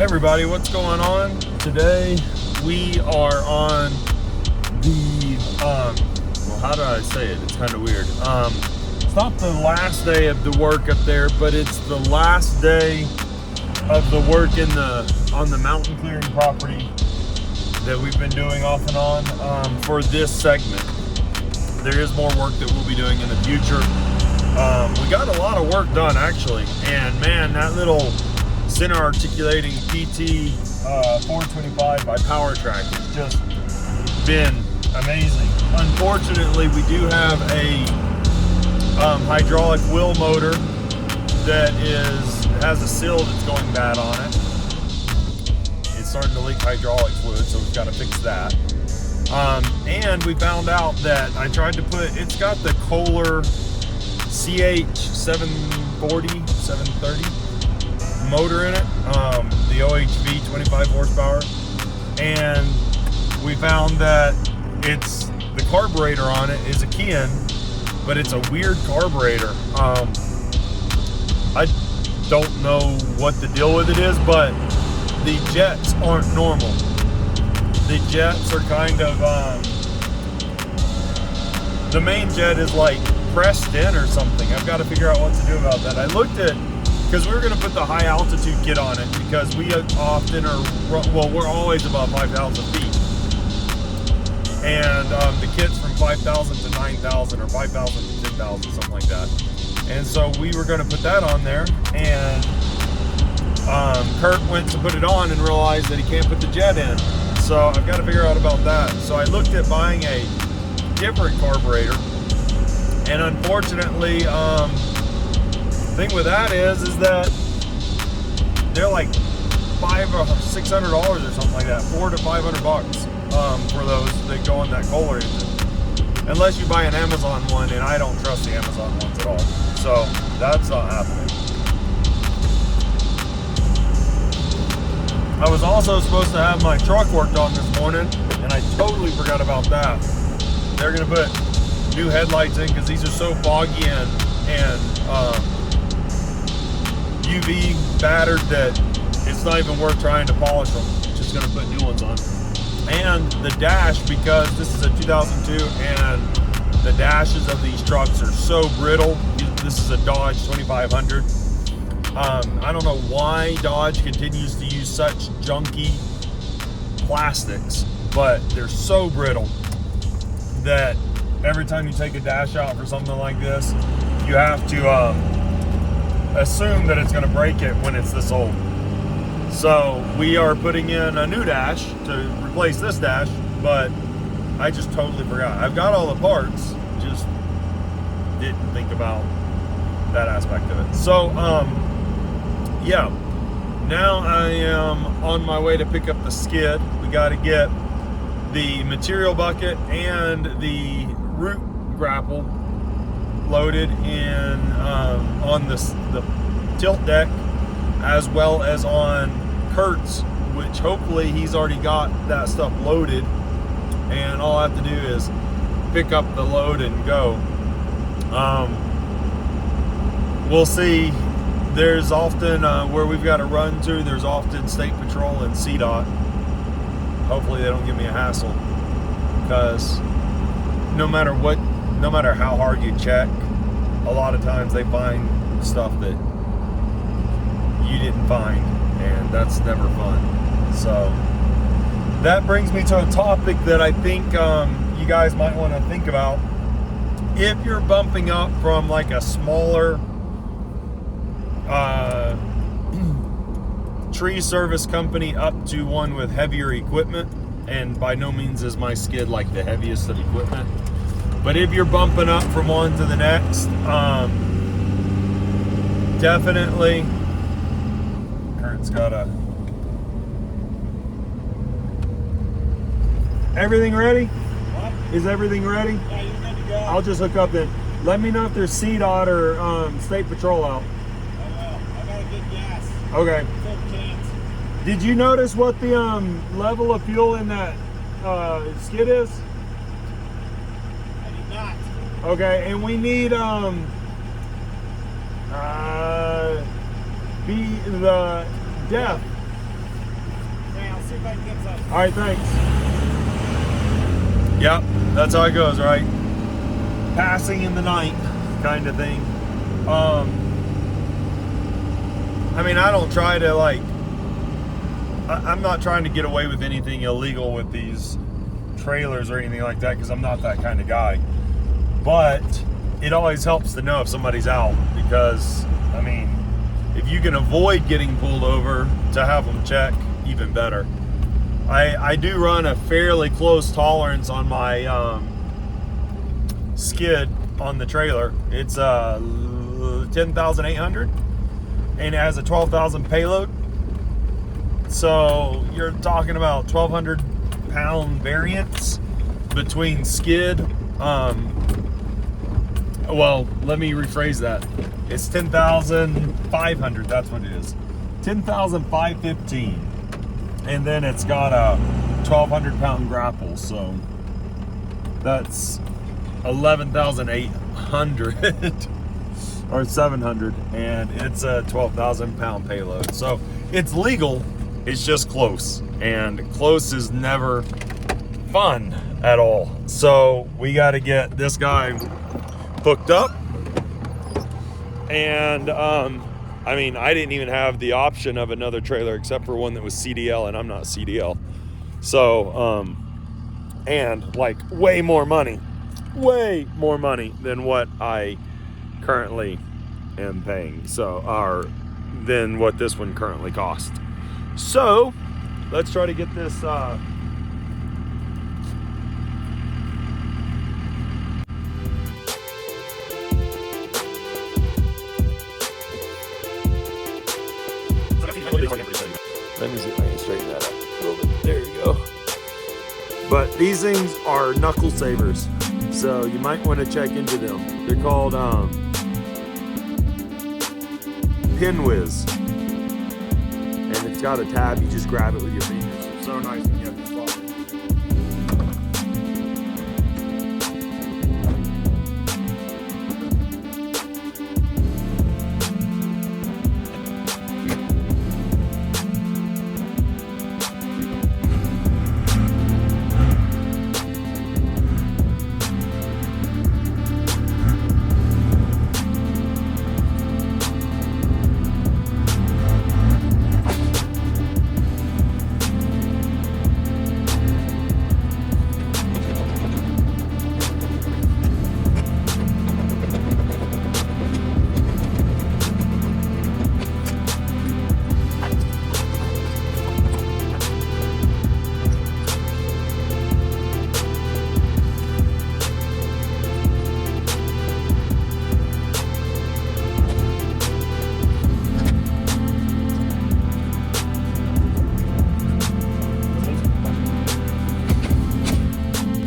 Hey everybody, what's going on? Today we are on the, well, how do I say it? It's kind of weird. It's not the last day of the work up there, but it's the last day of the work on the mountain clearing property that we've been doing off and on for this segment. There is more work that we'll be doing in the future. We got a lot of work done actually, and man, that little center articulating PT 425 by PowerTrack has just been amazing. Unfortunately, we do have a hydraulic wheel motor that has a seal that's going bad on it. It's starting to leak hydraulic fluid, so we've got to fix that. And we found out that I tried to it's got the Kohler CH 740, 730 motor in it, the OHV 25 horsepower, and we found that the carburetor on it is a Kian, but it's a weird carburetor. I don't know what the deal with it is, but the jets aren't normal. The jets are kind of the main jet is like pressed in or something. I've got to figure out what to do about that. I looked at, because we were going to put the high altitude kit on it, because we often we're always above 5,000 feet. And the kit's from 5,000 to 9,000 or 5,000 to 10,000, something like that. And so we were going to put that on there, and Kurt went to put it on and realized that he can't put the jet in. So I've got to figure out about that. So I looked at buying a different carburetor, and unfortunately, thing with that is that they're like $500 or $600 or something like that, $400 to $500 for those that go on that Kohler engine, unless you buy an Amazon one, and I don't trust the Amazon ones at all, so that's not happening. I was also supposed to have my truck worked on this morning, and I totally forgot about that. They're gonna put new headlights in because these are so foggy and UV battered that it's not even worth trying to polish them. Just going to put new ones on. And the dash, because this is a 2002 and the dashes of these trucks are so brittle. This is a Dodge 2500. I don't know why Dodge continues to use such junky plastics, but they're so brittle that every time you take a dash out for something like this, you have to assume that it's going to break it when it's this old. So we are putting in a new dash to replace this dash, but I just totally forgot. I've got all the parts, just didn't think about that aspect of it. So yeah, now I am on my way to pick up the skid. We got to get the material bucket and the root grapple loaded in on the tilt deck, as well as on Kurt's, which hopefully he's already got that stuff loaded, and all I have to do is pick up the load and go. We'll see. There's often where we've got to run to, there's often State Patrol and CDOT. Hopefully they don't give me a hassle, because no matter how hard you check, a lot of times they find stuff that you didn't find, and that's never fun. So that brings me to a topic that I think you guys might want to think about. If you're bumping up from like a smaller tree service company up to one with heavier equipment, and by no means is my skid like the heaviest of equipment, but if you're bumping up from one to the next, definitely, Kurt's got everything ready? What? Is everything ready? Yeah, you're good to go. I'll just hook up then. Let me know if there's CDOT or State Patrol out. I will. I got a good gas. Okay. Full cans. Did you notice what the level of fuel in that skid is? I did not. Okay, and we need the depth I'll see if I can get some. All right, thanks. Yep, that's how it goes, right? Passing in the night kind of thing. I mean, I don't try to like, I'm not trying to get away with anything illegal with these trailers or anything like that because I'm not that kind of guy. But it always helps to know if somebody's out because, I mean, if you can avoid getting pulled over to have them check, even better. I do run a fairly close tolerance on my skid on the trailer. It's 10,800 and it has a 12,000 payload. So you're talking about 1,200 pound variance between skid. Well, let me rephrase that. It's 10,500. That's what it is. 10,515. And then it's got a 1,200 pound grapple. So that's 11,800 or 700. And it's a 12,000 pound payload. So it's legal. It's just close. And close is never fun at all. So we got to get this guy hooked up. And I mean, I didn't even have the option of another trailer except for one that was CDL, and I'm not CDL. So and like way more money than what I currently am paying, so or than what this one currently costs. So let's try to get this let me see if I can straighten that up a little bit. There you go. But these things are knuckle savers, so you might want to check into them. They're called Pinwiz, and it's got a tab. You just grab it with your fingers. It's so nice when you have to swap it.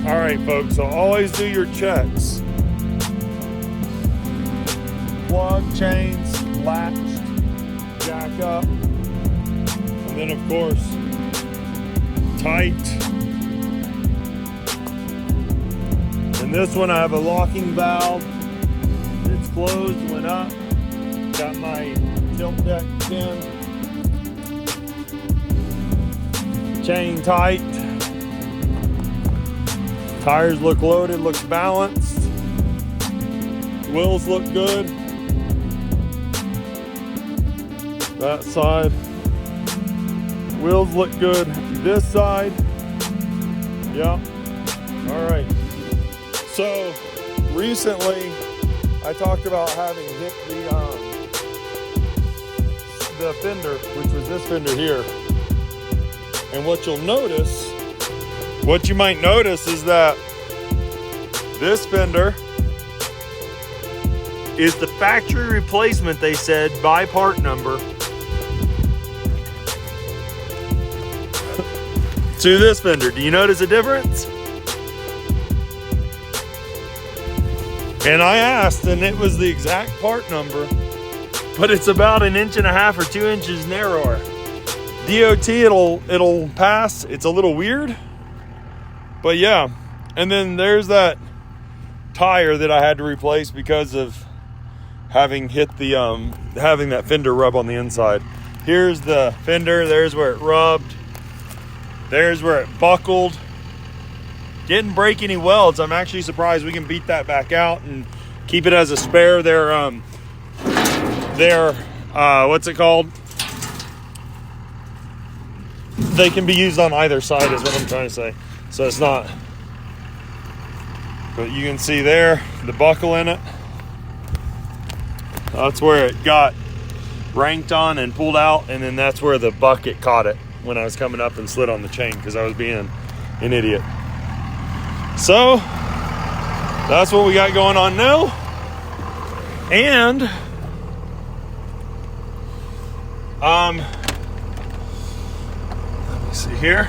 All right, folks, so always do your checks. Plug, chains, latched, jack up, and then of course, tight. And this one I have a locking valve. It's closed, went up. Got my tilt deck pin. Chain tight. Tires look loaded, looks balanced. Wheels look good. That side. Wheels look good. This side. Yeah. All right. So recently I talked about having hit the fender, which was this fender here. And what you might notice is that this fender is the factory replacement, they said, by part number to this fender. Do you notice a difference? And I asked, and it was the exact part number, but it's about 1.5 inches or 2 inches narrower. DOT, it'll pass. It's a little weird. But yeah, and then there's that tire that I had to replace because of having hit the having that fender rub on the inside. Here's the fender, there's where it rubbed. There's where it buckled. Didn't break any welds. I'm actually surprised we can beat that back out and keep it as a spare. They're what's it called? They can be used on either side is what I'm trying to say. So it's not, but you can see there the buckle in it. That's where it got ranked on and pulled out, and then that's where the bucket caught it when I was coming up and slid on the chain because I was being an idiot. So that's what we got going on now. And let me see here.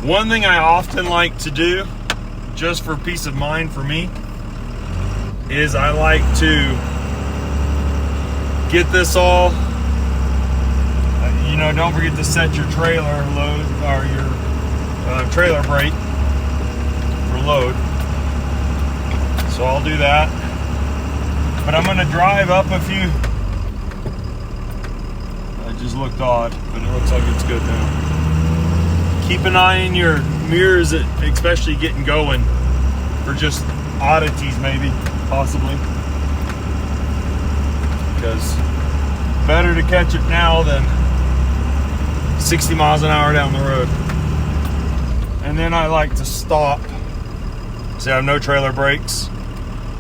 One thing I often like to do, just for peace of mind for me, is I like to get this all, don't forget to set your trailer load or your trailer brake for load. So I'll do that. But I'm gonna drive up a few. That just looked odd, but it looks like it's good now. Keep an eye on your mirrors, especially getting going, for just oddities maybe, possibly. Because better to catch it now than 60 miles an hour down the road. And then I like to stop. See, I have no trailer brakes,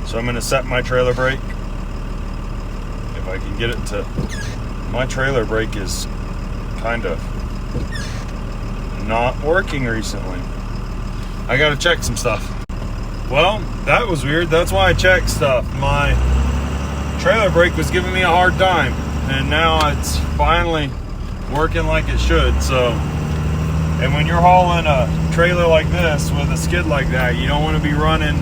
so I'm gonna set my trailer brake. If I can get it to, my trailer brake is kind of not working recently. I gotta check some stuff. Well, that was weird. That's why I checked stuff. My trailer brake was giving me a hard time, and now it's finally working like it should. So, and when you're hauling a trailer like this with a skid like that, you don't want to be running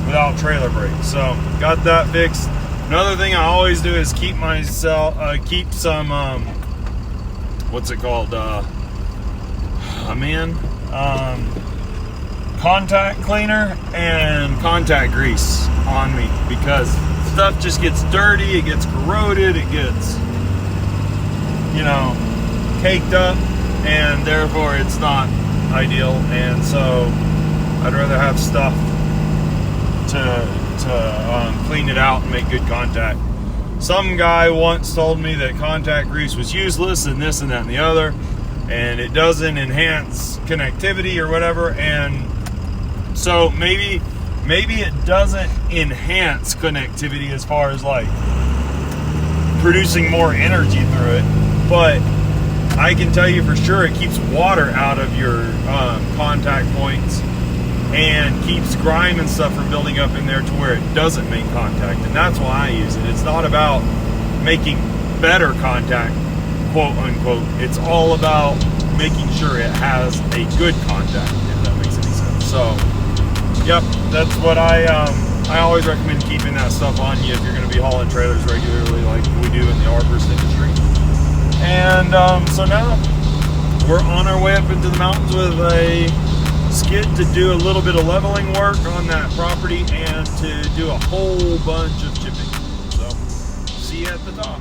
without trailer brakes. So got that fixed. Another thing I always do is keep some what's it called, contact cleaner and contact grease on me, because stuff just gets dirty, it gets corroded, it gets caked up, and therefore it's not ideal. And so I'd rather have stuff to clean it out and make good contact. Some guy once told me that contact grease was useless and this and that and the other, and it doesn't enhance connectivity or whatever. And so maybe it doesn't enhance connectivity as far as like producing more energy through it, but I can tell you for sure it keeps water out of your contact points and keeps grime and stuff from building up in there to where it doesn't make contact. And that's why I use it. It's not about making better contact, quote unquote. It's all about making sure it has a good contact, if that makes any sense. So, yep, that's what I always recommend keeping that stuff on you if you're going to be hauling trailers regularly like we do in the arborist industry. And so now we're on our way up into the mountains with a skid to do a little bit of leveling work on that property and to do a whole bunch of chipping. So see you at the top.